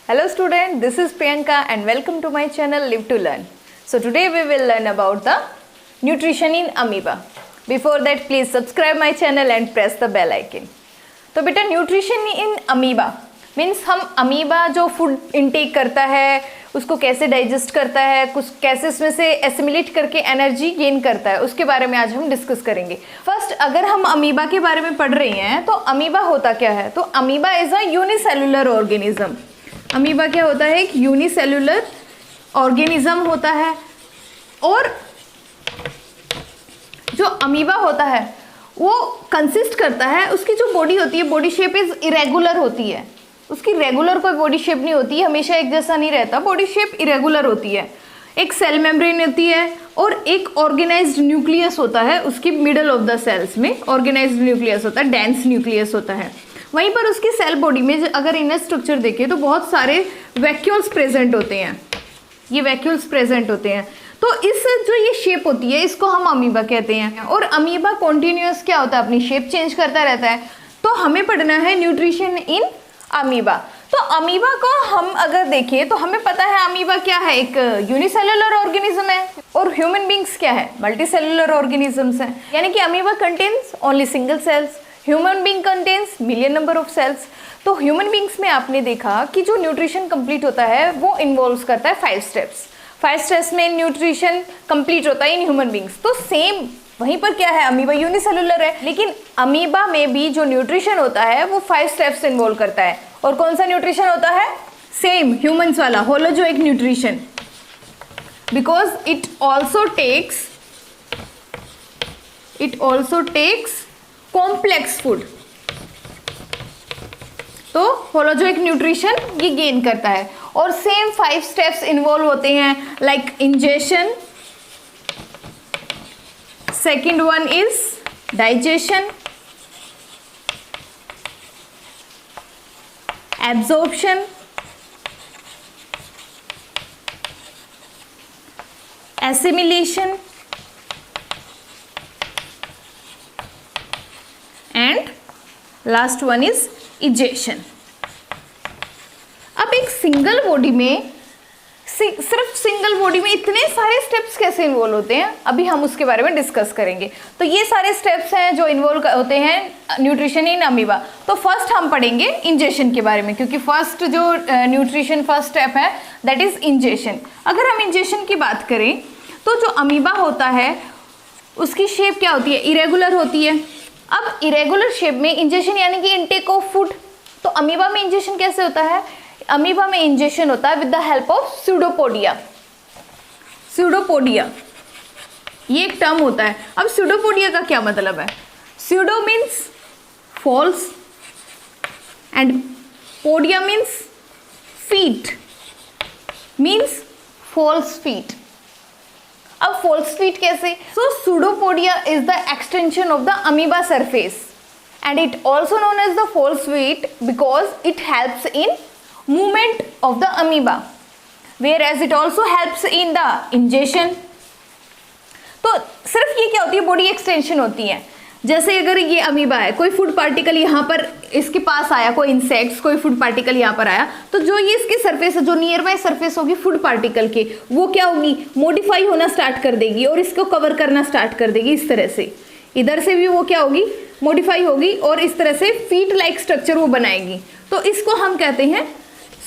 Hello student, this is Priyanka and welcome to my channel Live to Learn. So today we will learn about the nutrition in amoeba. Before that please subscribe my channel and press the bell icon. तो बेटा nutrition in amoeba means हम amoeba जो food intake करता है उसको कैसे digest करता है, कुछ कैसे इसमें से एसिमिलेट करके एनर्जी गेन करता है, उसके बारे में आज हम डिस्कस करेंगे। फर्स्ट अगर हम अमीबा के बारे में पढ़ रहे हैं तो अमीबा होता क्या है, तो amoeba is a unicellular organism. Amoeba क्या होता है, एक यूनिसेलुलर ऑर्गेनिज्म होता है। और जो अमीबा होता है वो कंसिस्ट करता है, उसकी जो बॉडी होती है बॉडी शेप इज इरेगुलर होती है, उसकी रेगुलर कोई बॉडी शेप नहीं होती है, हमेशा एक जैसा नहीं रहता, बॉडी शेप इरेगुलर होती है। एक सेल मेम्ब्रेन होती है और एक ऑर्गेनाइज्ड न्यूक्लियस होता है, उसकी मिडल ऑफ द सेल्स में ऑर्गेनाइज्ड न्यूक्लियस होता है, डेंस न्यूक्लियस होता है। वहीं पर उसकी सेल बॉडी में अगर इनर स्ट्रक्चर देखें तो बहुत सारे वैक्यूल्स प्रेजेंट होते हैं, ये वैक्यूल्स प्रेजेंट होते हैं। तो इस जो ये शेप होती है इसको हम अमीबा कहते हैं। और अमीबा कॉन्टिन्यूस क्या होता है, अपनी शेप चेंज करता रहता है। तो हमें पढ़ना है न्यूट्रिशन इन अमीबा। तो अमीबा को हम अगर देखें तो हमें पता है अमीबा क्या है, एक यूनिसेलुलर ऑर्गेनिज्म है। और ह्यूमन बींग्स क्या है, मल्टीसेलुलर ऑर्गेनिजम्स हैं। यानी कि amoeba contains only single cells, human being contains million number of cells. तो ह्यूमन बींग्स में आपने देखा कि जो न्यूट्रिशन कंप्लीट होता है वो इन्वॉल्व करता है 5 स्टेप्स। 5 स्टेप्स में न्यूट्रिशन कंप्लीट होता है इन ह्यूमन बींग्स। तो सेम वहीं पर क्या है, अमीबा यूनिसेलुलर है, लेकिन अमीबा में भी जो न्यूट्रिशन होता है वो 5 स्टेप्स इन्वॉल्व करता है। और कौन सा न्यूट्रिशन होता है, सेम ह्यूमंस वाला holozoic nutrition, because it also takes complex food. तो होलोजोइक न्यूट्रिशन ये गेन करता है। और सेम 5 स्टेप्स इन्वॉल्व होते हैं, like ingestion, second one is digestion, absorption, assimilation and last one is egestion. अब एक सिंगल बॉडी में सिर्फ सिंगल बॉडी में इतने सारे स्टेप्स कैसे इन्वॉल्व होते हैं, अभी हम उसके बारे में डिस्कस करेंगे। तो ये सारे स्टेप्स हैं जो इन्वॉल्व होते हैं न्यूट्रिशन इन अमीबा। तो फर्स्ट हम पढ़ेंगे इंजेशन के बारे में, क्योंकि फर्स्ट जो न्यूट्रिशन फर्स्ट स्टेप है दैट इज इंजेशन। अगर हम इंजेशन की बात करें तो जो अमीबा होता है उसकी शेप क्या होती है, इरेगुलर होती है। अब इरेगुलर शेप में इंजेशन यानी कि इनटेक ऑफ फूड। तो अमीबा में इंजेशन कैसे होता है, अमीबा में इंजेक्शन होता है with the help of pseudopodia. Pseudopodia ये एक टर्म होता है। अब स्यूडोपोडिया का क्या मतलब है, pseudo means false and podia means feet, means false feet. अब फॉल्स फीट कैसे, so pseudopodia is the extension of the amoeba surface and it also known as the false feet because it helps in movement of the amoeba, whereas it also helps in the ingestion। तो सिर्फ ये क्या होती है, body extension होती है। जैसे अगर ये अमीबा है, कोई फूड पार्टिकल यहाँ पर इसके पास आया, कोई इंसेक्ट्स कोई फूड पार्टिकल यहाँ पर आया, तो जो ये इसकी सरफेस है, जो नियर बाय सरफेस होगी फूड पार्टिकल के, वो क्या होगी, मॉडिफाई होना स्टार्ट कर देगी और इसको कवर करना स्टार्ट कर देगी। इस तरह से इधर से भी वो क्या होगी, मॉडिफाई होगी और इस तरह से फीट लाइक स्ट्रक्चर वो बनाएगी। तो इसको हम कहते हैं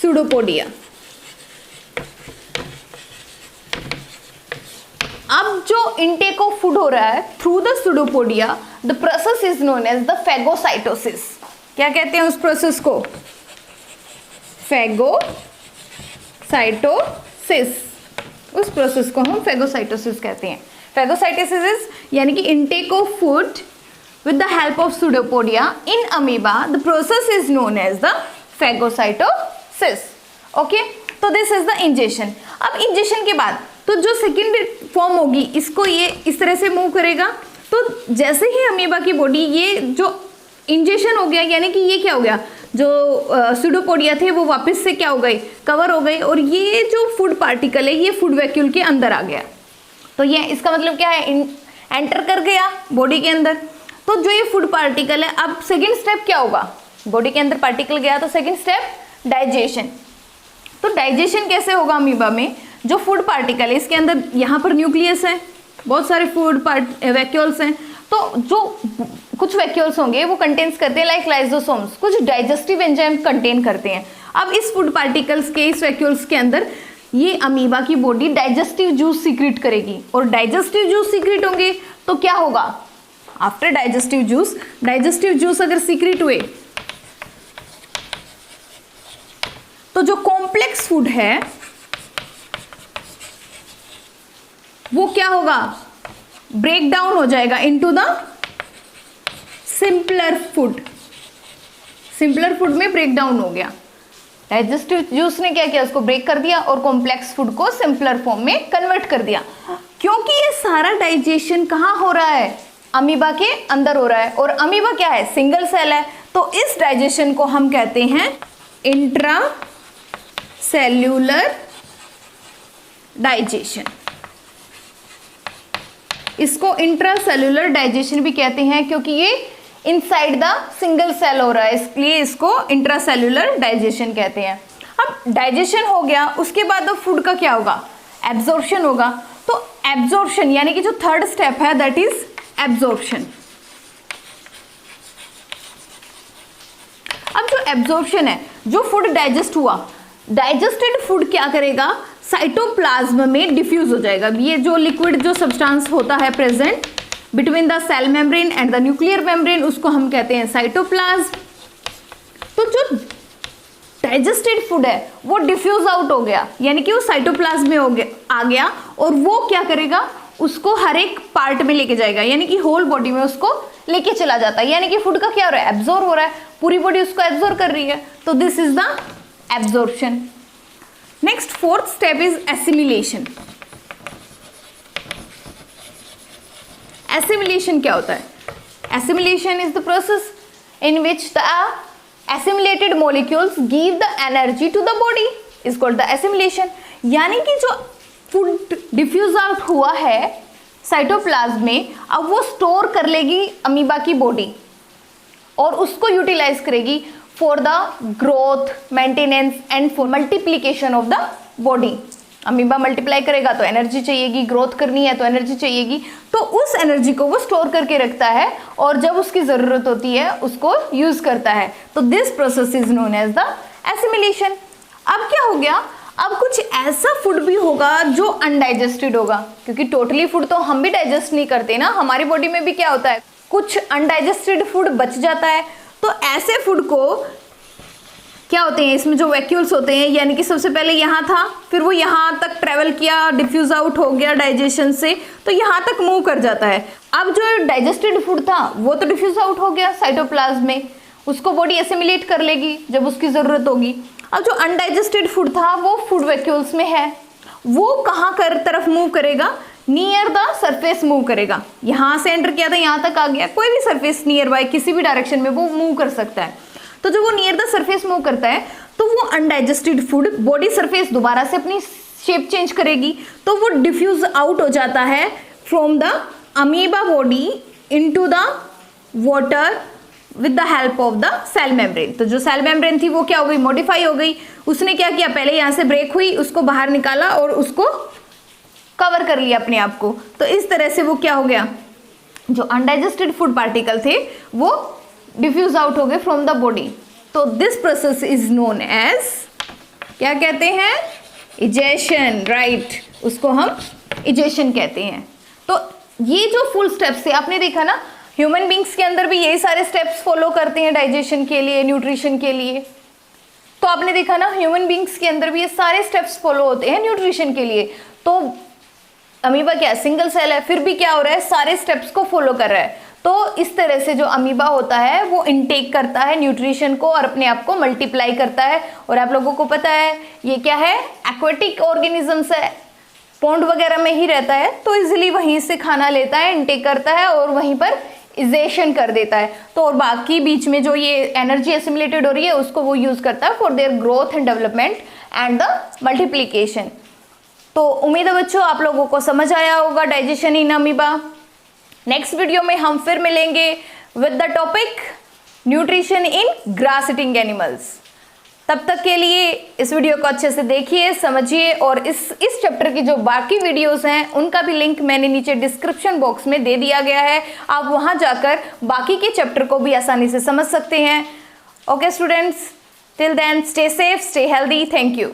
स्यूडोपोडिया। अब जो इनटेक ऑफ फूड हो रहा है through the pseudopodia, the process is known as the phagocytosis. क्या कहते हैं उस प्रोसेस को, फेगोसाइटोसिस। उस प्रोसेस को हम फेगोसाइटोसिस कहते हैं। फेगोसाइटोसिस इज यानी कि intake of food with the help of pseudopodia in amoeba. The process is known as the phagocytosis. Okay, तो this is the ingestion। अब ingestion के बाद तो जो सेकेंड फॉर्म होगी इसको ये इस तरह से मूव करेगा। तो जैसे ही अमीबा की बॉडी ये जो इंजेक्शन हो गया, यानी कि ये क्या हो गया, जो स्यूडोपोडिया थे वो वापस से क्या हो गए, कवर हो गए, और ये जो फूड पार्टिकल है ये फूड वैक्यूल के अंदर आ गया। तो ये इसका मतलब क्या है, एंटर कर गया बॉडी के अंदर। तो जो ये फूड पार्टिकल है, अब सेकेंड स्टेप क्या होगा, बॉडी के अंदर पार्टिकल गया तो सेकेंड स्टेप डाइजेशन। तो डाइजेशन कैसे होगा अमीबा में? जो फूड पार्टिकल है इसके अंदर, यहाँ पर न्यूक्लियस है, बहुत सारे फूड वैक्यूल्स हैं, तो जो कुछ वैक्यूल्स होंगे वो कंटेन्स करते हैं लाइक लाइसोसोम्स, कुछ डाइजेस्टिव एंजाइम कंटेन करते हैं। अब इस फूड पार्टिकल्स के, इस वैक्यूल्स के अंदर ये अमीबा की बॉडी डाइजेस्टिव जूस सीक्रेट करेगी, और डाइजेस्टिव जूस सीक्रेट होंगे तो क्या होगा? आफ्टर डाइजेस्टिव जूस अगर सीक्रेट हुए तो जो कॉम्प्लेक्स फूड है वो क्या होगा? ब्रेक डाउन हो जाएगा into the simpler food. Simpler food में ब्रेक डाउन हो गया। डाइजेस्टिव जूस ने क्या किया? उसको ब्रेक कर दिया और कॉम्प्लेक्स फूड को सिंपलर फॉर्म में कन्वर्ट कर दिया। क्योंकि ये सारा डाइजेशन कहाँ हो रहा है? अमीबा के अंदर हो रहा है, और अमीबा क्या है? सिंगल सेल है। तो इस डाइजेशन को हम कहते हैं इंट्रा सेल्यूलर डाइजेशन। इसको इंट्रासेल्यूलर डाइजेशन भी कहते हैं क्योंकि ये इनसाइड द सिंगल सेल हो रहा है, इसलिए इसको इंट्रासेल्यूलर डाइजेशन कहते हैं। अब डाइजेशन हो गया, उसके बाद फूड का क्या होगा? एब्जॉर्प्शन होगा। तो एब्जॉर्प्शन यानी कि जो थर्ड स्टेप है दैट इज एब्जॉर्प्शन। अब जो एब्जॉर्प्शन है, जो फूड डाइजेस्ट हुआ, डाइजेस्टेड फूड क्या करेगा? साइटोप्लाज्म में डिफ्यूज हो जाएगा। ये जो लिक्विड जो सब्सटेंस होता है present between the cell membrane and the nuclear membrane, उसको हम कहते हैं साइटोप्लाज्म। तो जो डाइजेस्टेड फूड है वो डिफ्यूज आउट हो गया, यानी कि वो साइटोप्लाज्म में आ गया, और वो क्या करेगा? उसको हर एक पार्ट में लेके जाएगा, यानी कि होल बॉडी में उसको लेके चला जाता है। यानी कि फूड का क्या हो रहा है? एब्जॉर्ब हो रहा है, पूरी बॉडी उसको एब्जॉर्ब कर रही है। तो this is the absorption. Next fourth step is assimilation. Assimilation क्या होता है? Assimilation is the process in which the assimilated molecules give the energy to the body is called the assimilation। यानी कि जो फूड डिफ्यूज आउट हुआ है cytoplasm में, अब वो स्टोर कर लेगी अमीबा की बॉडी और उसको यूटिलाइज करेगी for the growth, maintenance and for multiplication of the body. Amoeba multiply करेगा तो एनर्जी चाहिएगी, ग्रोथ करनी है तो एनर्जी चाहिएगी, तो उस एनर्जी को वो स्टोर करके रखता है और जब उसकी ज़रूरत होती है उसको यूज़ करता है। तो this process is known as the assimilation. अब क्या हो गया? अब कुछ ऐसा फूड भी होगा जो अनडाइजेस्टेड होगा, क्योंकि टोटली फूड तो हम भी डाइजेस्ट नहीं करते ना, हमारी बॉडी में भी क्या होता है, कुछ अनडाइजेस्टेड फूड बच जाता है। तो ऐसे फूड को क्या होते हैं, इसमें जो वैक्यूल्स होते हैं, यानी कि सबसे पहले यहाँ था, फिर वो यहाँ तक ट्रेवल किया, डिफ्यूज आउट हो गया डाइजेशन से, तो यहाँ तक मूव कर जाता है। अब जो डाइजेस्टेड फूड था वो तो डिफ्यूज आउट हो गया साइटोप्लाज्म में, उसको बॉडी एसिमिलेट कर लेगी जब उसकी ज़रूरत होगी। अब जो अनडाइजेस्टेड फूड था वो फूड वैक्यूल्स में है, वो कहाँ कर तरफ मूव करेगा? नियर द सरफेस मूव करेगा। यहाँ से एंटर किया था, यहाँ तक आ गया, कोई भी सरफेस नियर बाय किसी भी डायरेक्शन में वो मूव कर सकता है। तो जब वो नियर द सरफेस मूव करता है तो वो अनडाइजेस्टेड फूड बॉडी सरफेस दोबारा से अपनी शेप चेंज करेगी, तो वो डिफ्यूज आउट हो जाता है from the amoeba body into the water with the help of the cell membrane. तो जो सेल मेम्ब्रेन थी वो क्या हो गई? मॉडिफाई हो गई। उसने क्या किया? पहले यहाँ से ब्रेक हुई, उसको बाहर निकाला और उसको कवर कर लिया अपने आप को। तो इस तरह से वो क्या हो गया? जो अनडाइजेस्टेड फूड पार्टिकल थे वो डिफ्यूज आउट हो गए फ्रॉम द बॉडी। तो this process is known as, क्या कहते हैं? इजेशन, राइट, उसको हम इजेशन कहते हैं। तो ये जो फुल स्टेप्स है आपने देखा ना, ह्यूमन बींग्स के अंदर भी यही सारे स्टेप्स फॉलो करते हैं डाइजेशन के लिए, न्यूट्रिशन के लिए। तो आपने देखा ना, ह्यूमन बींग्स के अंदर भी ये सारे स्टेप्स फॉलो होते हैं न्यूट्रिशन के लिए। तो अमीबा क्या है? सिंगल सेल है, फिर भी क्या हो रहा है? सारे स्टेप्स को फॉलो कर रहा है। तो इस तरह से जो अमीबा होता है वो इनटेक करता है न्यूट्रिशन को और अपने आप को मल्टीप्लाई करता है। और आप लोगों को पता है ये क्या है? एक्वेटिक ऑर्गेनिजम्स है, पॉन्ड वगैरह में ही रहता है, तो इजीली वहीं से खाना लेता है, इनटेक करता है और वहीं पर इजेशन कर देता है। तो और बाकी बीच में जो ये एनर्जी एसिमिलेटेड हो रही है उसको वो यूज करता है for their growth and development and the multiplication. तो उम्मीद है बच्चों आप लोगों को समझ आया होगा digestion in amoeba. Next video में हम फिर मिलेंगे with the topic nutrition in grass eating animals. तब तक के लिए इस वीडियो को अच्छे से देखिए, समझिए, और इस चैप्टर की जो बाकी वीडियोस हैं उनका भी लिंक मैंने नीचे डिस्क्रिप्शन बॉक्स में दे दिया गया है। आप वहां जाकर बाकी के चैप्टर को भी आसानी से समझ सकते हैं। Okay students, till then stay safe, stay healthy, thank you.